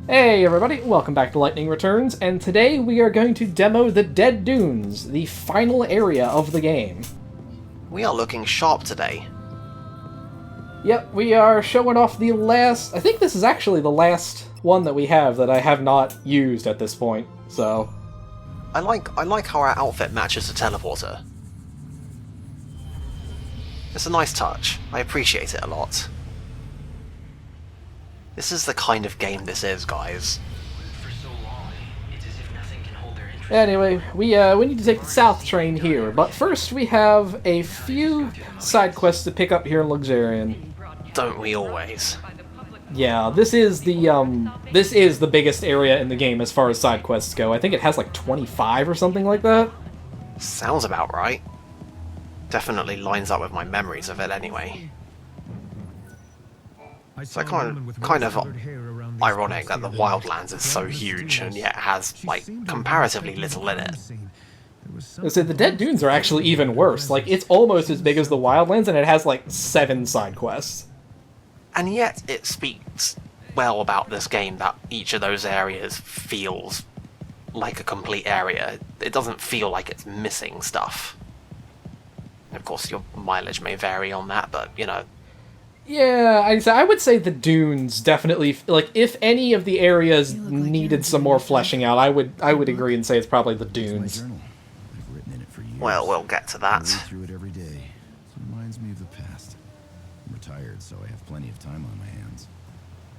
Hey everybody, welcome back to Lightning Returns, and today we are going to demo the Dead Dunes, the final area of the game. We are looking sharp today. Yep, we are showing off the last... I think this is actually the last one that we have that I have not used at this point, so... I like how our outfit matches the teleporter. It's a nice touch. I appreciate it a lot. This is the kind of game this is, guys. For so long, it's as if nothing can hold their interest. Anyway, we need to take the south train here, but first we have a few side quests to pick up here in Luxurion. Don't we always? Yeah, this is the biggest area in the game as far as side quests go. I think it has like 25 or something like that. Sounds about right. Definitely lines up with my memories of it anyway. So kind of ironic that the Wildlands is so huge and yet has, like, comparatively little in it. So the Dead Dunes are actually even worse. Like, it's almost as big as the Wildlands, and it has like 7 side quests. And yet it speaks well about this game that each of those areas feels like a complete area. It doesn't feel like it's missing stuff. Of course, your mileage may vary on that, but, you know. Yeah, I would say the Dunes definitely, like, if any of the areas needed some more fleshing out, I would agree and say it's probably the Dunes. I've written in it for years. Well, we'll get to I that. read through it every day. It reminds me of the past. I'm retired, so I have plenty of time on my hands.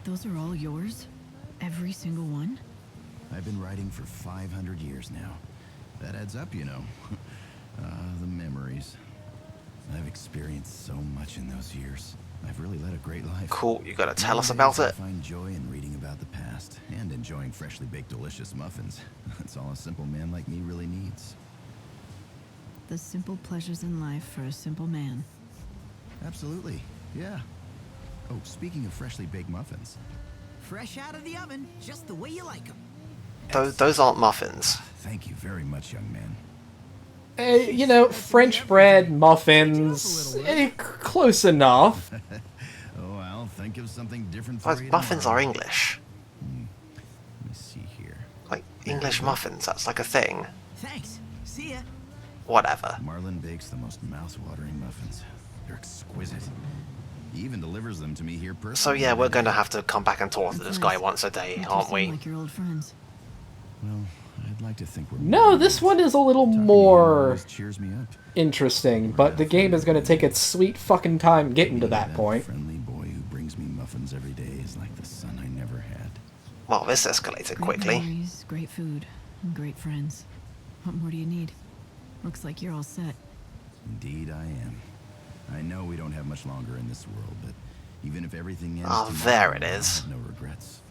Those are all yours? Every single one? I've been writing for 500 years now. That adds up, you know. The memories. I've experienced so much in those years. I've really led a great life. Cool, you gotta tell us Nowadays, about I it. find joy in reading about the past and enjoying freshly baked delicious muffins. That's all a simple man like me really needs. The simple pleasures in life for a simple man. Absolutely, yeah. Oh, speaking of freshly baked muffins. Fresh out of the oven, just the way you like them. Those aren't muffins. Thank you very much, young man. You know, French bread, muffins, close enough. Oh, I'll think of something different for Those you muffins are tomorrow. English. Let me see here. Like, English muffins, that's like a thing. Thanks. See ya. Whatever. Marlin bakes the most mouth-watering muffins. They're exquisite. He even delivers them to me here personally. So yeah, we're gonna have to come back and talk to this guy once a day, You two aren't sound we? like your old friends. Well, I'd like to think we're... No, this one is a little Talking to you more always cheers me up. interesting, but the game is going to take its sweet fucking time getting to that point. Friendly boy who brings me muffins every day is like the son I never had. Well, this escalated Great quickly. memories, great food, and great friends. What more do you need? Looks like you're all set. Indeed I am. I know we don't have much longer in this world, but even if everything ends Ah, tomorrow, there it I'll is. have no regrets.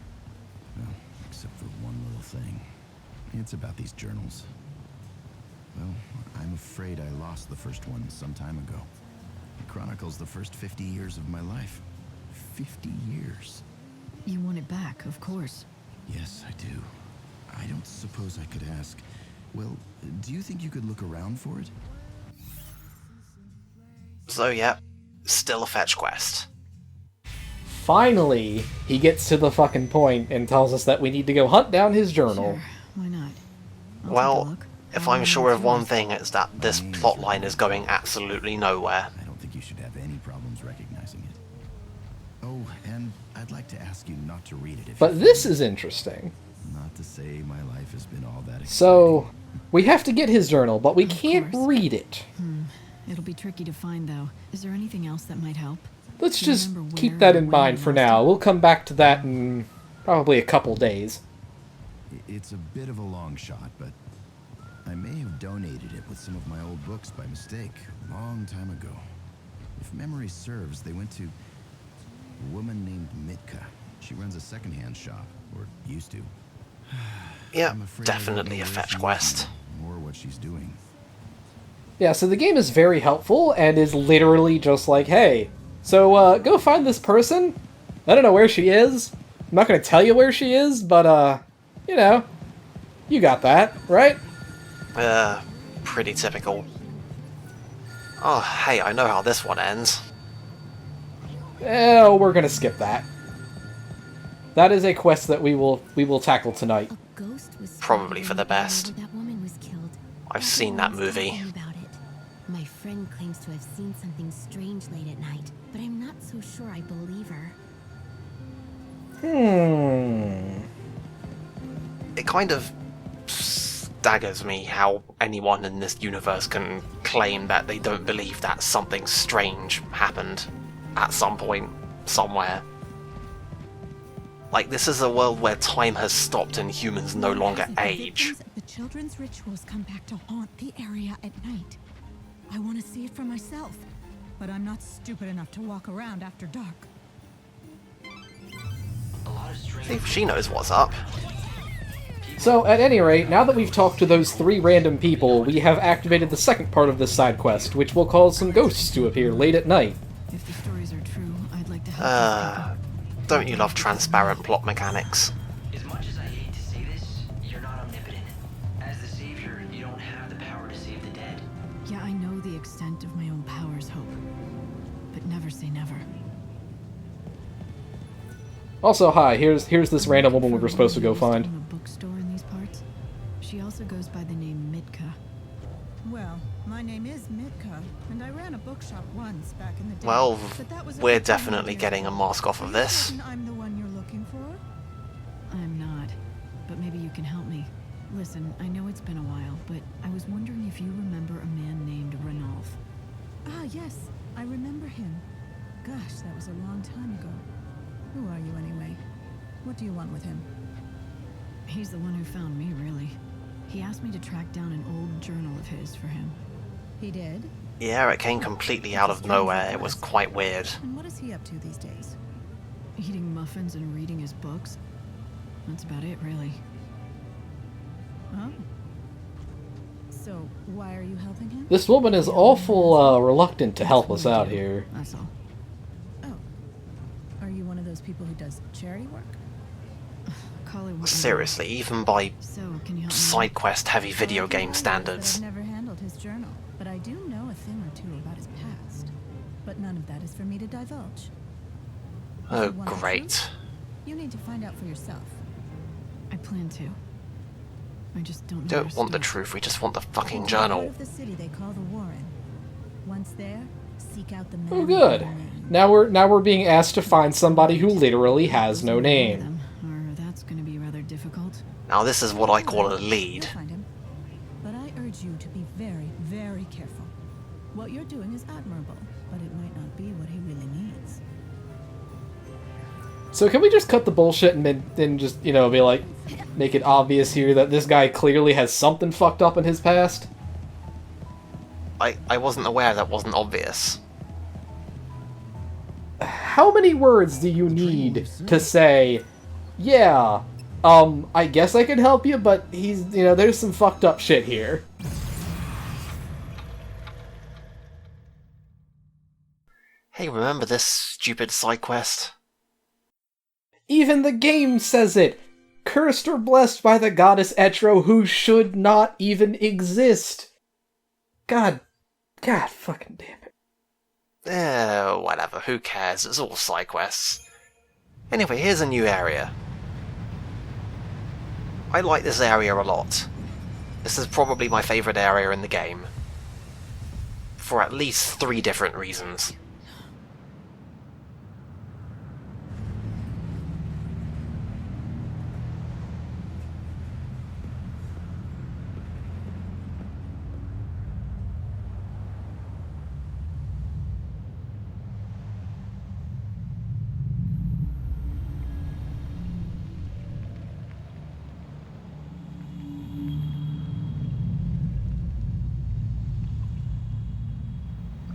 Well, except for one little thing. It's about these journals. Well, I'm afraid I lost the first one some time ago. It chronicles the first 50 years of my life. 50 years. You want it back, of course. Yes, I do. I don't suppose I could ask. Well, do you think you could look around for it? So yeah, still a fetch quest. Finally, he gets to the fucking point and tells us that we need to go hunt down his journal. Sure, why not? I'll take a Well, look. if All I'm I sure know of one is thing, it's that this plot line is going absolutely nowhere. I don't think you should have any problems recognizing it. Oh, and I'd like to ask you not to read it if But you this can. is interesting. Not to say my life has been all that exciting. So, we have to get his journal, but we Of can't course. read it. It'll be tricky to find, though. Is there anything else that might help? Let's Do you just remember keep where that or in when mind you for lost now. it? We'll come back to that in probably a couple days. It's a bit of a long shot, but I may have donated it with some of my old books by mistake a long time ago. If memory serves, they went to a woman named Mitka. She runs a secondhand shop, or used to. Yeah, I'm afraid I don't definitely know a where fetch she is quest. now, or what she's doing. Yeah, so the game is very helpful and is literally just like, hey, so go find this person. I don't know where she is. I'm not going to tell you where she is, but, you know, you got that, right? Pretty typical. Oh, hey, I know how this one ends. Oh, we're going to skip that. that is a quest that we will tackle tonight. A ghost was Probably for the spotted in area best. where that woman was killed. I've seen that Everyone's movie. talking about it. My friend claims to have seen something strange late at night, but I'm not so sure I believe her. It kind of staggers me how anyone in this universe can claim that they don't believe that something strange happened at some point, somewhere. Like, this is a world where time has stopped and humans no longer age. The children's rituals come back to haunt the area at night. I want to see it for myself, but I'm not stupid enough to walk around after dark. A lot of strange See if she knows what's up. So, at any rate, now that we've talked to those 3 random people, we have activated the second part of this side quest, which will cause some ghosts to appear late at night. If the stories are true, I'd like to help these people. Don't you love transparent plot mechanics? As much as I hate to say this, you're not omnipotent. As the savior, you don't have the power to save the dead. Yeah, I know the extent of my own powers, Hope. But never say never. Also, hi, here's this random woman we were supposed to go find. In a bookstore in these parts. She also goes by the name Mitka. Well, my name is Mitka, and I ran a bookshop once back in the day. Well, but that was we're over 20 definitely years getting a ago. mask off of Are you this. certain I'm the one you're looking for? I'm not, but maybe you can help me. Listen, I know it's been a while, but I was wondering if you remember a man named Ranulf. Ah, yes, I remember him. Gosh, that was a long time ago. Who are you anyway? What do you want with him? He's the one who found me, really. He asked me to track down an old journal of his for him. He did? Yeah, it came completely out of nowhere. It was quite weird. And what is he up to these days? Eating muffins and reading his books. That's about it, really. Oh. So, why are you helping him? This woman is awful reluctant to help us out here. That's all. Oh. Are you one of those people who does charity work? Call it what you want. Seriously, even by So, can you help me? side quest heavy video Well, game I've standards. never handled his journal, but I do know a thing or two about his past. But none of that is for me to divulge. Oh, If you want the great. truth, you need to find out for yourself. I plan to. I just don't know. Don't where to want the start. truth, we just want the fucking It's a part journal. of the city they call the Warren. Once there, seek out the man. Oh, with good. no name. Now we're being asked to find somebody who literally has no name. Them, or that's going to be rather difficult. Now this is what I call a lead. You'll find him. But I urge you to be very, very careful. What you're doing is admirable, but it might not be what he really needs. So can we just cut the bullshit and then just, you know, be like, make it obvious here that this guy clearly has something fucked up in his past? I wasn't aware that wasn't obvious. How many words do you need to say, yeah, I guess I can help you, but he's, you know, there's some fucked up shit here. Hey, remember this stupid side quest? Even the game says it! Cursed or blessed by the goddess Etro, who should not even exist! God fucking damn it. Whatever, who cares, it's all side quests. Anyway, here's a new area. I like this area a lot. This is probably my favourite area in the game. For at least 3 different reasons.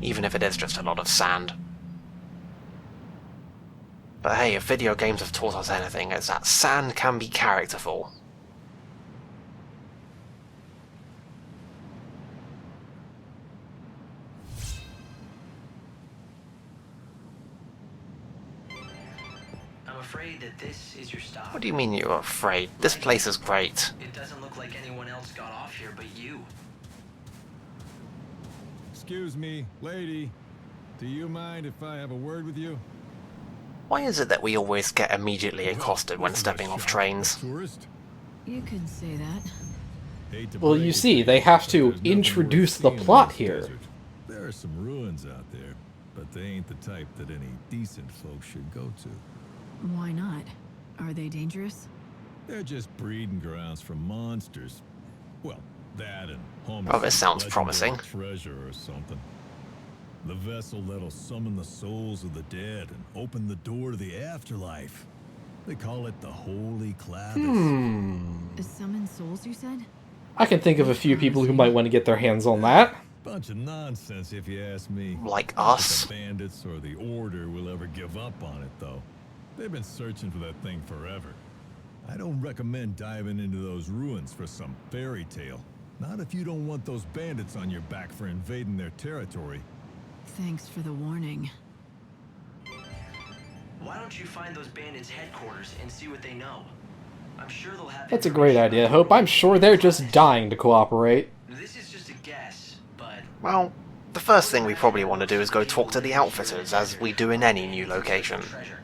Even if it is just a lot of sand. But hey, if video games have taught us anything, it's that sand can be characterful. I'm afraid that this is your stop. What do you mean you're afraid? This place is great. It doesn't look like anyone else got off here but you. Excuse me, lady. Do you mind if I have a word with you? Why is it that we always get immediately accosted when stepping off trains? Tourist? You could say that. Well, you see, they have to introduce the plot here. There are some ruins out there, but they ain't the type that any decent folks should go to. Why not? Are they dangerous? They're just breeding grounds for monsters. Well, that and home. Oh, this sounds promising. Treasure or something. The vessel that'll summon the souls of the dead and open the door to the afterlife. They call it the Holy Clavis. Summon souls, you said? I can think of a few people who might want to get their hands on that. Bunch of nonsense, if you ask me. Like Not that us? The bandits or the Order will ever give up on it, though. They've been searching for that thing forever. I don't recommend diving into those ruins for some fairy tale. Not if you don't want those bandits on your back for invading their territory. Thanks for the warning. Why don't you find those bandits' headquarters and see what they know? I'm sure they'll have. That's a great idea, Hope. I'm sure they're just dying to cooperate. This is just a guess, but Well, the first thing we probably want to do is go talk to the Outfitters, as we do in any new location. treasure.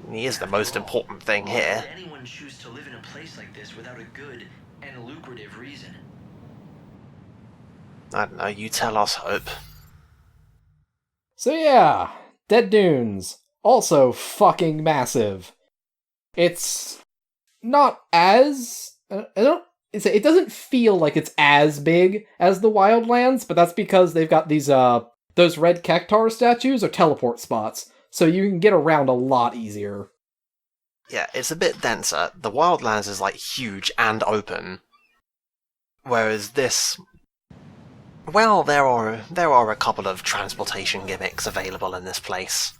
He is the most important thing here. Why would anyone choose to live in a place like this without a good and lucrative reason? I don't know, you tell us, Hope. So yeah, Dead Dunes. Also fucking massive. It's not as... it doesn't feel like it's as big as the Wildlands, but that's because they've got these, those red Cactuar statues are teleport spots, so you can get around a lot easier. Yeah, it's a bit denser. The Wildlands is, like, huge and open. Whereas this... Well, there are a couple of transportation gimmicks available in this place.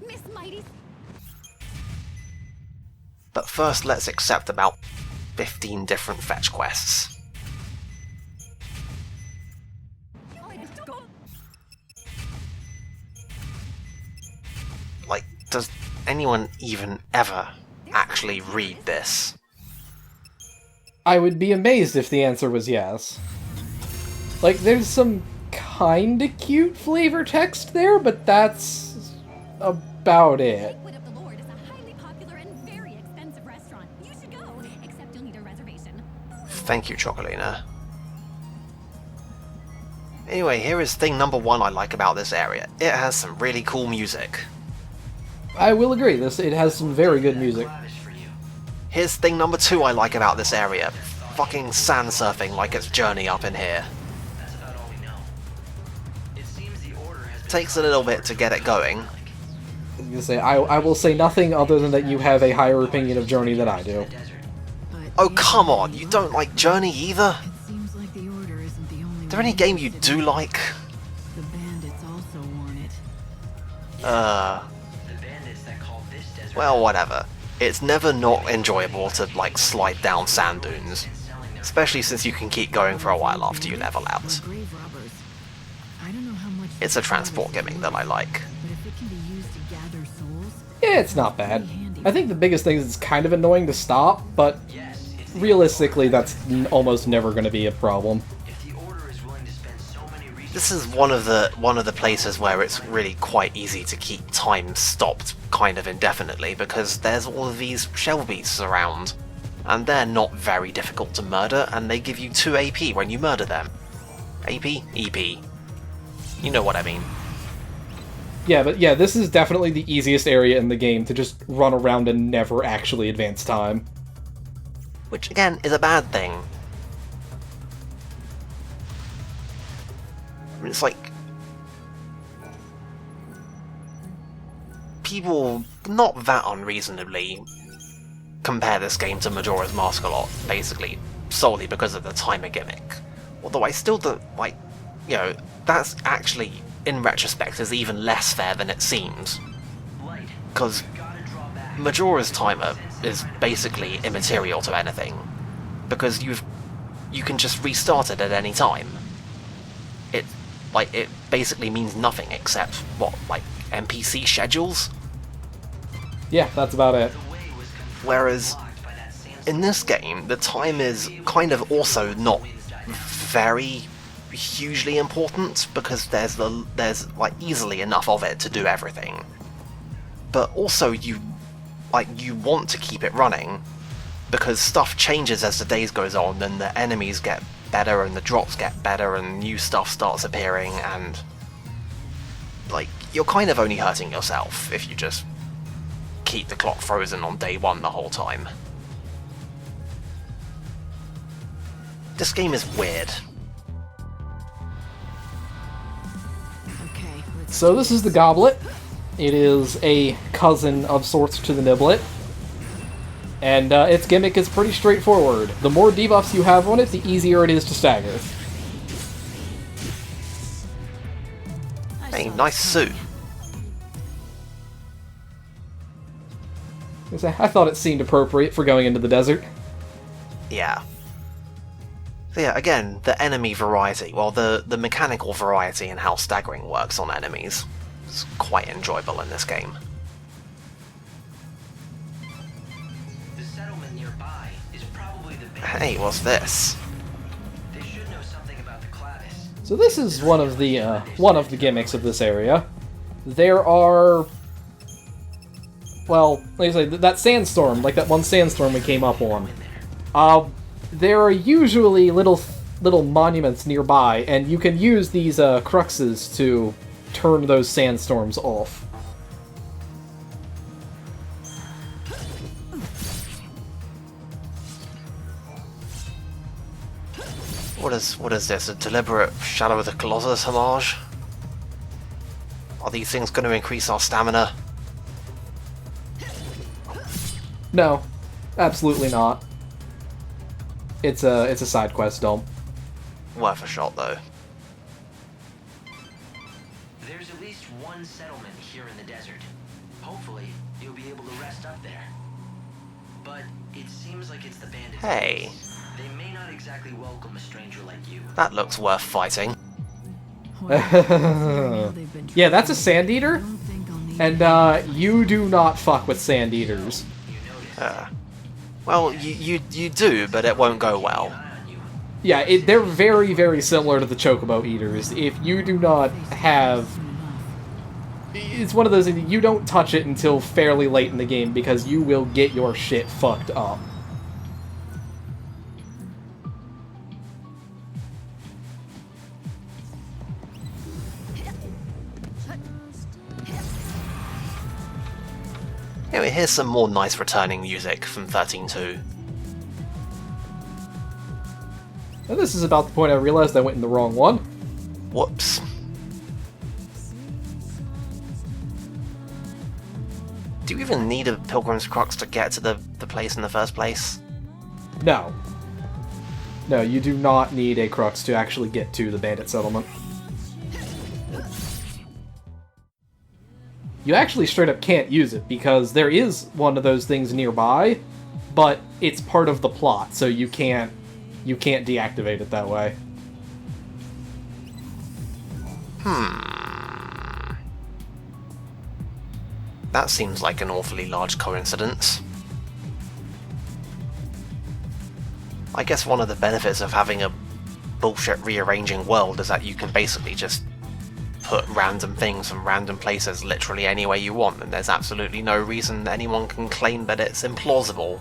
Miss Mighty. But first, let's accept about 15 different fetch quests. Like, does anyone even ever actually read this? I would be amazed if the answer was yes. Like, there's some kinda cute flavor text there, but that's about it. Banquet of the Lord is a highly popular and very expensive restaurant. You should go, except you'll need a reservation. Thank you, Chocolina. Anyway, here is thing number one I like about this area. It has some really cool music. I will agree, it has some very good music. Clavis for you. Here's thing number two I like about this area. Fucking sand surfing like it's Journey up in here. That's about all we know. It seems the Order has been Takes a little bit to get it going. I will say nothing other than that you have a higher opinion of Journey than I do. desert. But Oh, come on, you don't like Journey either? it seems like the Order isn't the only Is there any one game you interested do in it. like? The bandits also want it. The bandits that call this desert Well, whatever. It's never not enjoyable to, like, slide down sand dunes. Especially since you can keep going for a while after you level out. Or grave robbers. I don't know how much It's a transport gimmick that I like. But if it can be used to gather souls, Yeah, it's not bad. I think the biggest thing is it's kind of annoying to stop, but Yes, it's the realistically that's almost never going to be a problem. If the Order is willing to spend so many resources, This is one of the places where it's really quite easy to keep time stopped kind of indefinitely because there's all of these shell beasts around. And they're not very difficult to murder, and they give you 2 AP when you murder them. AP? EP. You know what I mean. Yeah, but yeah, this is definitely the easiest area in the game to just run around and never actually advance time. Which, again, is a bad thing. I mean, it's like... People, not that unreasonably, compare this game to Majora's Mask a lot, basically, solely because of the timer gimmick. Although I still don't, like, you know, that's actually, in retrospect, is even less fair than it seems. light, Because gotta draw back. Majora's timer is basically immaterial to anything, because you can just restart it at any time. It basically means nothing except what, like NPC schedules. Yeah, that's about it. The way was completely Whereas blocked by that sand in this game, the time is kind of also not very hugely important because there's like easily enough of it to do everything. But also you want to keep it running because stuff changes as the days goes on and the enemies get better and the drops get better and new stuff starts appearing, and like you're kind of only hurting yourself if you just keep the clock frozen on day one the whole time. This game is weird. Okay, let's So this is the Goblet. It is a cousin of sorts to the Niblet. And its gimmick is pretty straightforward. The more debuffs you have on it, the easier it is to stagger. Hey, nice suit. I thought it seemed appropriate for going into the desert. Yeah. So yeah, again, the enemy variety, well, the mechanical variety in how staggering works on enemies is quite enjoyable in this game. The settlement nearby is probably the base. Hey, what's this? They should know something about the Clavis. So this is one of the gimmicks of this area. There are, well, like I say, that sandstorm, like that one sandstorm we came up on. There are usually little monuments nearby, and you can use these cruxes to turn those sandstorms off. What is this? A deliberate Shadow of the Colossus homage? Are these things going to increase our stamina? No, absolutely not. It's a side quest dump. Worth a shot though. There's at least one settlement here in the desert. Hopefully, you'll be able to rest up there. But it seems like it's the bandits. Hey. They may not exactly welcome a stranger like you. That looks worth fighting. Yeah, that's a sand eater, and you do not fuck with sand eaters. Well, you do, but it won't go well. Yeah, they're very, very similar to the Chocobo Eaters. If you do not have... It's one of those things, you don't touch it until fairly late in the game, because you will get your shit fucked up. Anyway, here's some more nice returning music from 13.2. And this is about the point I realized I went in the wrong one. Whoops. Do you even need a Pilgrim's Crux to get to the place in the first place? No. No, you do not need a crux to actually get to the bandit settlement. You actually straight up can't use it, because there is one of those things nearby, but it's part of the plot, so you can't deactivate it that way. That seems like an awfully large coincidence. I guess one of the benefits of having a bullshit rearranging world is that you can basically just put random things from random places literally anywhere you want, and there's absolutely no reason anyone can claim that it's implausible.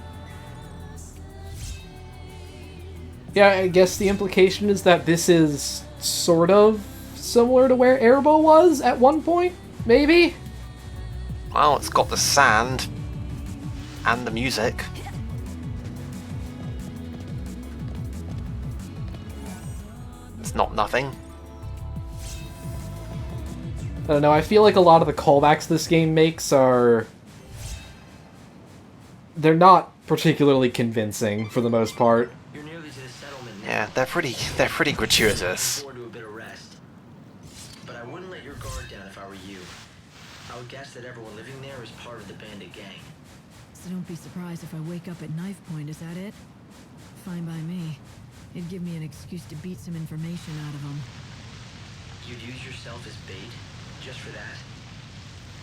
Yeah, I guess the implication is that this is sort of similar to where Erebo was at one point, maybe? Well, it's got the sand and the music. It's not nothing. I don't know, I feel like a lot of the callbacks this game makes are... they're not particularly convincing, for the most part. You're nearly to the settlement now. Yeah, they're pretty gratuitous. Forward to a bit of rest. But I wouldn't let your guard down if I were you. I would guess that everyone living there is part of the bandit gang. So don't be surprised if I wake up at knife point, is that it? Fine by me. It'd give me an excuse to beat some information out of them. You'd use yourself as bait? Just for that?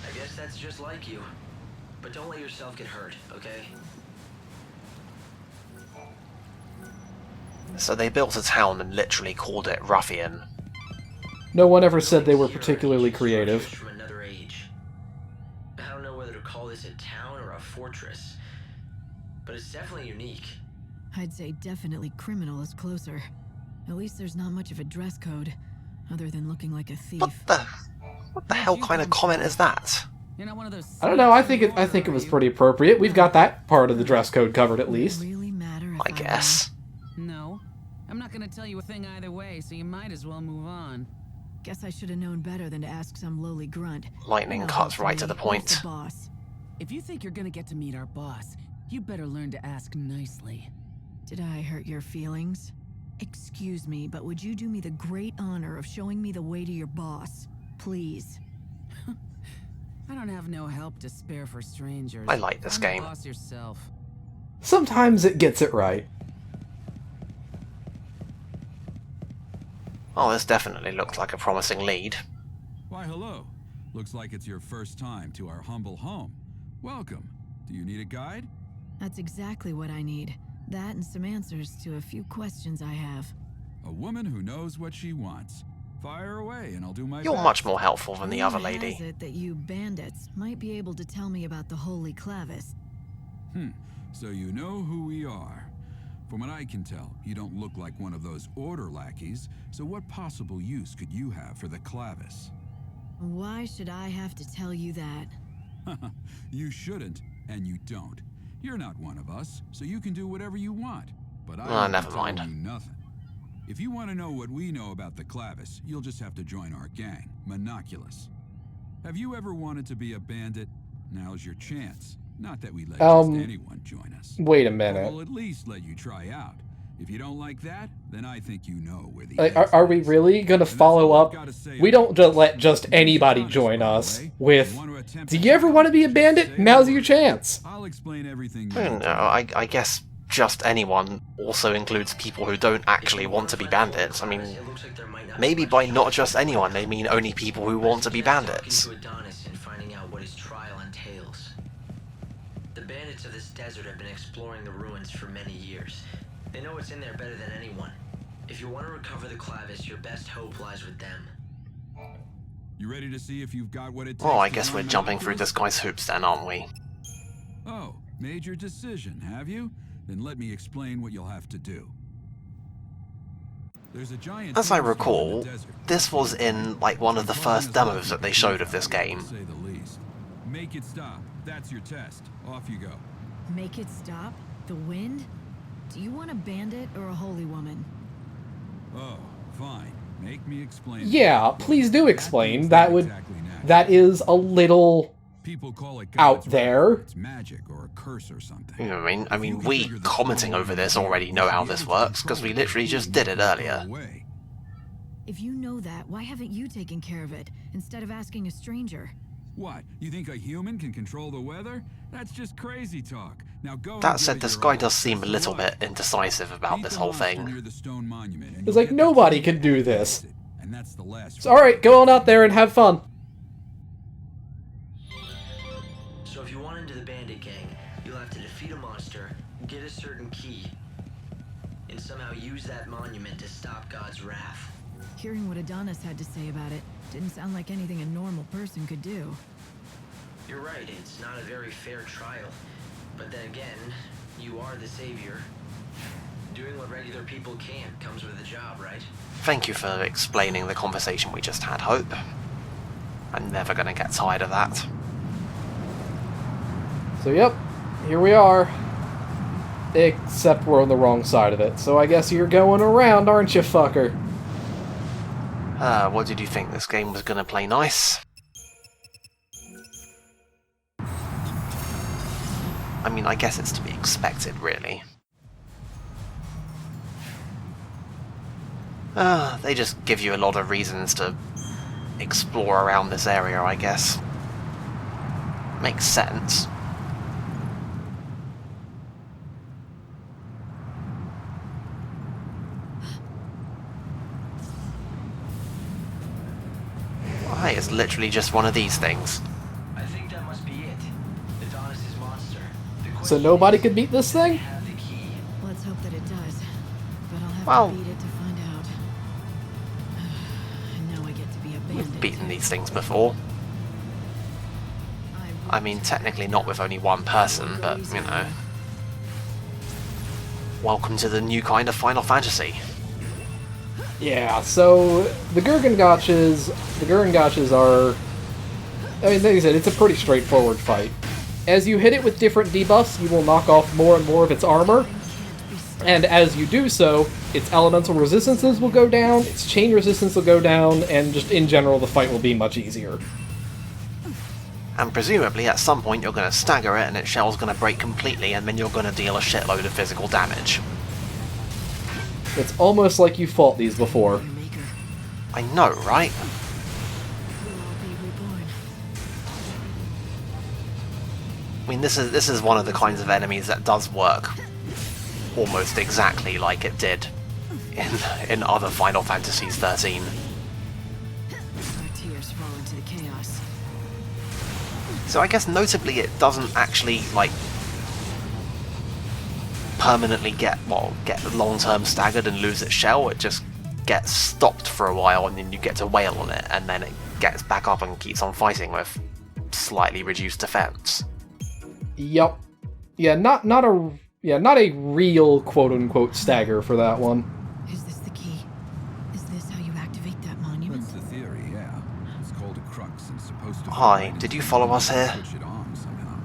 I guess that's just like you. But don't let yourself get hurt, okay? So they built a town and literally called it Ruffian. No one ever said they were particularly creative. From another age. I don't know whether to call this a town or a fortress, but it's definitely unique. I'd say definitely criminal is closer. At least there's not much of a dress code, other than looking like a thief. What the hell kind of comment is that? You're not one of those. I don't know. I think it was pretty appropriate. We've got that part of the dress code covered at least. Really matter if I guess. No, I'm not gonna tell you a thing either way, so you might as well move on. Guess I should have known better than to ask some lowly grunt. Lightning Now, cuts right to the who's point. the boss? If you think you're gonna get to meet our boss, you better learn to ask nicely. Did I hurt your feelings? Excuse me, but would you do me the great honor of showing me the way to your boss? Please. I don't have no help to spare for strangers. I like this Find the game. boss yourself. Sometimes it gets it right. Oh, this definitely looks like a promising lead. Why, hello. Looks like it's your first time to our humble home. Welcome. Do you need a guide? That's exactly what I need. That and some answers to a few questions I have. A woman who knows what she wants. Fire away and I'll do my You're best. much more helpful than the other Rumor lady. has it that you bandits might be able to tell me about the Holy Clavis. So you know who we are. From what I can tell, you don't look like one of those order lackeys, so what possible use could you have for the Clavis? Why should I have to tell you that? You shouldn't, and you don't. You're not one of us, so you can do whatever you want. But I won't never be mind. telling you nothing. If you want to know what we know about the Clavis, you'll just have to join our gang, Monoculus. Have you ever wanted to be a bandit? Now's your chance. Not that we let just anyone join us. Wait a Or minute. we'll at least let you try out. If you don't like that, then I think you know where the Are we really gonna follow up? We don't just let just anybody join us with, do you ever want to be a bandit? Now's your chance. I'll explain everything. I don't know, I guess just anyone also includes people who don't actually want to be bandits. I mean, It looks like there might not maybe be by much not just anyone, they mean only people who want to be bandits. Talking to Adonis and finding out what his trial entails. The bandits of this desert have been exploring the ruins for many years. They know what's in there better than anyone. If you want to recover the Clavis, your best hope lies with them. You ready to see if you've got what it takes? Oh, I to guess we're run jumping through Monoculus? this guy's hoops then, aren't we? Oh, made your decision, have you? Then let me explain what you'll have to do. There's a giant As I tombstone in the recall, desert. this was in, like, one of the first demos that they showed of this game. To say the least. Make it stop. That's your test. Off you go. Make it stop? The wind? Do you want a bandit or a holy woman? Oh, fine. Make me explain. Yeah, please do explain. That would, Exactly now. that is a little People call it out God's there. wrath. It's magic or a curse or something. You know what I mean? We commenting over this already know how this works, because we literally just did it earlier. If you know that, why haven't you taken care of it, instead of asking a stranger? What? You think a human can control the weather? That's just crazy talk. Now go. and That give said, it this your guy all. does seem a For little what? bit indecisive about Beat this the whole monster thing. near the stone monument and It's you'll like get nobody the can do this. And that's the last. So, alright, go on out there and have fun. So if you want into the bandit gang, you'll have to defeat a monster, get a certain key, and somehow use that monument to stop God's wrath. Hearing what Adonis had to say about it didn't sound like anything a normal person could do. You're right, it's not a very fair trial. But then again, you are the savior. Doing what regular people can't comes with a job, right? Thank you for explaining the conversation we just had, Hope. I'm never gonna get tired of that. So, yep, here we are. Except we're on the wrong side of it. So I guess you're going around, aren't you, fucker? What did you think? This game was gonna play nice? I mean, I guess it's to be expected, really. They just give you a lot of reasons to explore around this area, I guess. Makes sense. Why, it's literally just one of these things. I think that must be it. Adonis' monster. The So question nobody is, could beat this does it thing? have the key? Let's hope that it does. But I'll have Well, Beat it to find out. And now I get to be a bandit. we've beaten these things before. I mean, technically not with only one person, but, you know. Welcome to the new kind of Final Fantasy. Yeah, so the Gurgen Gotchas are... I mean, like I said, it's a pretty straightforward fight. As you hit it with different debuffs, you will knock off more and more of its armor. And as you do so, its elemental resistances will go down, its chain resistance will go down, and just in general the fight will be much easier. And presumably at some point you're going to stagger it and its shell's going to break completely and then you're going to deal a shitload of physical damage. It's almost like you fought these before. I know, right? I mean, this is one of the kinds of enemies that does work almost exactly like it did in other Final Fantasies 13. Our tears fall into the chaos. So I guess notably it doesn't actually, like, permanently get long-term staggered and lose its shell. It just gets stopped for a while and then you get to wail on it and then it gets back up and keeps on fighting with slightly reduced defense. Yup. Yeah, not a real quote-unquote stagger for that one. Is this the key? Is this how you activate that monument? That's the theory, yeah. It's called a crux and supposed to... Hi, did you follow us here? Switch it on somehow,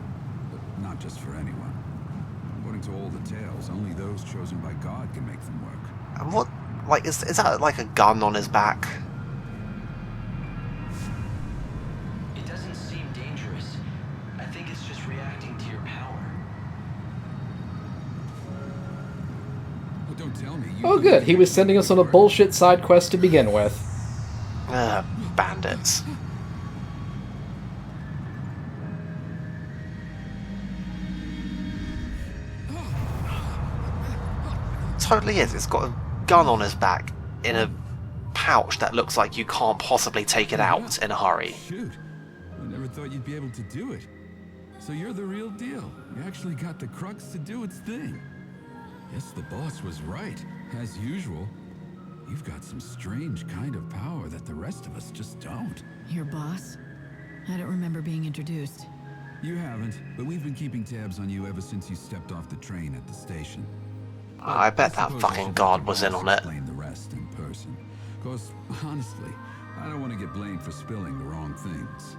but not just for anyone. According to all the tales, only those chosen by God can make them work. And what, like, is that like a gun on his back? It doesn't seem dangerous. I think it's just reacting to your power. Well, don't tell me. Oh good, he was sending us on a bullshit side quest to begin with. Bandits. Totally is. It's got a gun on his back in a pouch that looks like you can't possibly take it out in a hurry. Shoot. I never thought you'd be able to do it. So you're the real deal. You actually got the crux to do its thing. Guess the boss was right. As usual, you've got some strange kind of power that the rest of us just don't. Your boss? I don't remember being introduced. You haven't, but we've been keeping tabs on you ever since you stepped off the train at the station. I bet that suppose I fucking should guard let was the in boss on it. Explain the rest in person. Cause honestly, I don't want to get blamed for spilling the wrong things.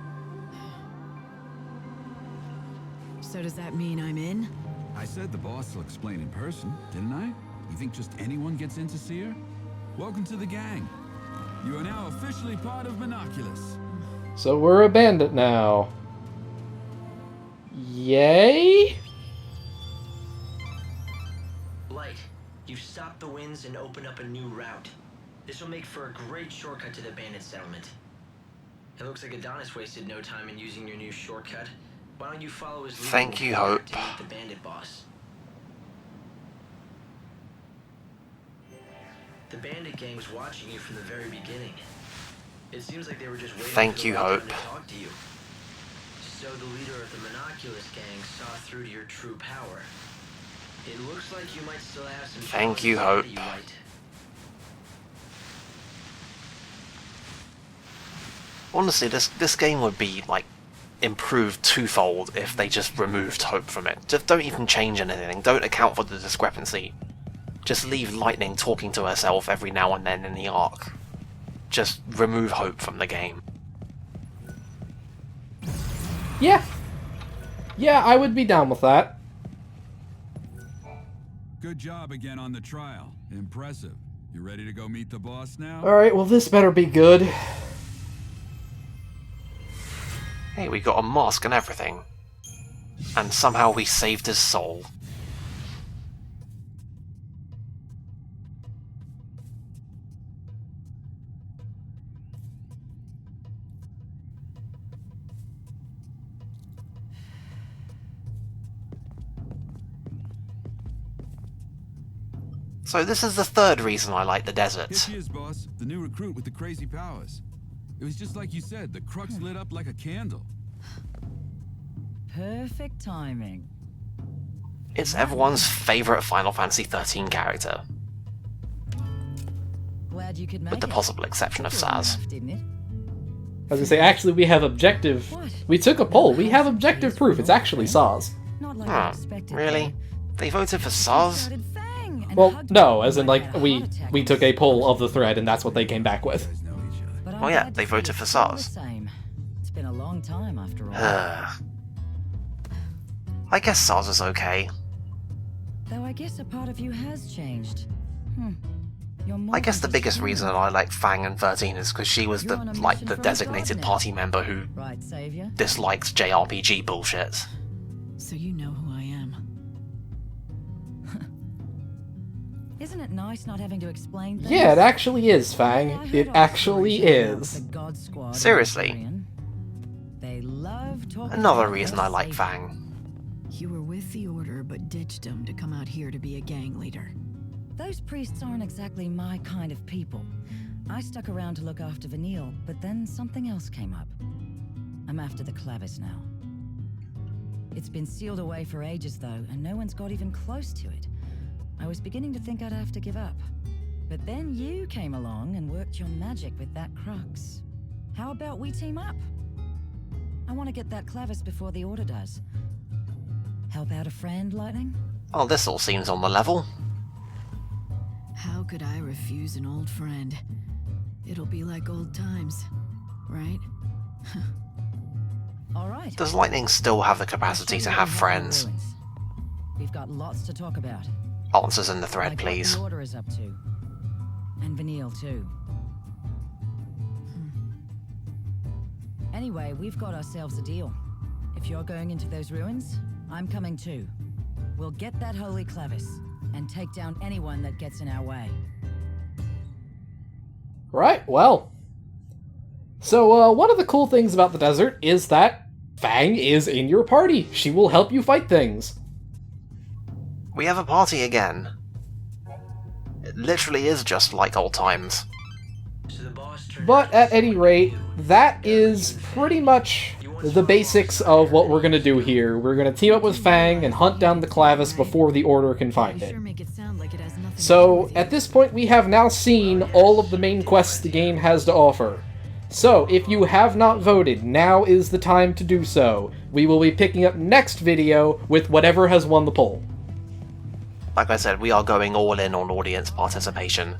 So does that mean I'm in? I said the boss will explain in person, didn't I? You think just anyone gets in to see her? Welcome to the gang. You are now officially part of Monoculus. So we're a bandit now. Yay? Light, you've stopped the winds and opened up a new route. This will make for a great shortcut to the bandit settlement. It looks like Adonis wasted no time in using your new shortcut. Why don't you follow his lead? Thank you, before Hope. to meet the bandit boss? The bandit gang's watching you from the very beginning. It seems like they were just waiting Thank for the you, right time Hope. to talk to you. So the leader of the Monoculus gang saw through to your true power. It looks like you might still have some Thank you, challenges ahead Hope. of you, Light. Honestly, this game would be, like, improved twofold if they just removed Hope from it. Just don't even change anything. Don't account for the discrepancy. Just leave Lightning talking to herself every now and then in the arc. Just remove Hope from the game. Yeah. Yeah, I would be down with that. Good job again on the trial. Impressive. You ready to go meet the boss now? Alright, well this better be good. Hey, we got a mask and everything. And somehow we saved his soul. So this is the third reason I like the desert. Here she is, boss. The new recruit with the crazy powers. It was just like you said, the crux lit up like a candle. Perfect timing. It's everyone's favourite Final Fantasy 13 character. glad you could make with the it. possible exception of Took long Saz. enough, didn't it? I was gonna say, actually, we have objective. We took a poll. We have objective proof. It's actually Saz. Not like I expected. Really? They voted for Saz? Well, no, as in, like, we took a poll of the thread, and that's what they came back with. Oh yeah, they voted for Saz. It's been a long time after all. I guess Saz is okay. Though I guess a part of you has changed. I guess the biggest reason I like Fang and 13 is because she was the designated party member who Right, Savior? dislikes JRPG bullshit. So you know who I am. Isn't it nice not having to explain things? Yeah, it actually is, Fang. It actually is. Seriously. They love talking Another about reason their I like savior. Fang. You were with the Order, but ditched them to come out here to be a gang leader. Those priests aren't exactly my kind of people. I stuck around to look after Vanille, but then something else came up. I'm after the Clavis now. It's been sealed away for ages though, and no one's got even close to it. I was beginning to think I'd have to give up. But then you came along and worked your magic with that crux. How about we team up? I want to get that Clavis before the Order does. Help out a friend, Lightning? Oh, this all seems on the level. How could I refuse an old friend? It'll be like old times, right? All right. Does Lightning still have the capacity to have friends? We've got lots to talk about. Answers in the thread, Like please. What the Order is up to. And Vanille, too. Anyway, we've got ourselves a deal. If you're going into those ruins, I'm coming too. We'll get that holy Clavis, and take down anyone that gets in our way. Right, well. So, one of the cool things about the desert is that Fang is in your party. She will help you fight things. We have a party again. It literally is just like old times. But at any rate, that is pretty much the basics of what we're going to do here. We're going to team up with Fang and hunt down the Clavis before the Order can find it. So, at this point, we have now seen all of the main quests the game has to offer. So, if you have not voted, now is the time to do so. We will be picking up next video with whatever has won the poll. Like I said, we are going all in on audience participation.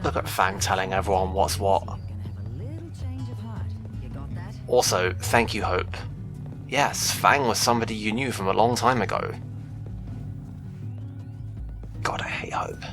Look at Fang telling everyone what's what. Also, thank you, Hope. Yes, Fang was somebody you knew from a long time ago. God, I hate Hope.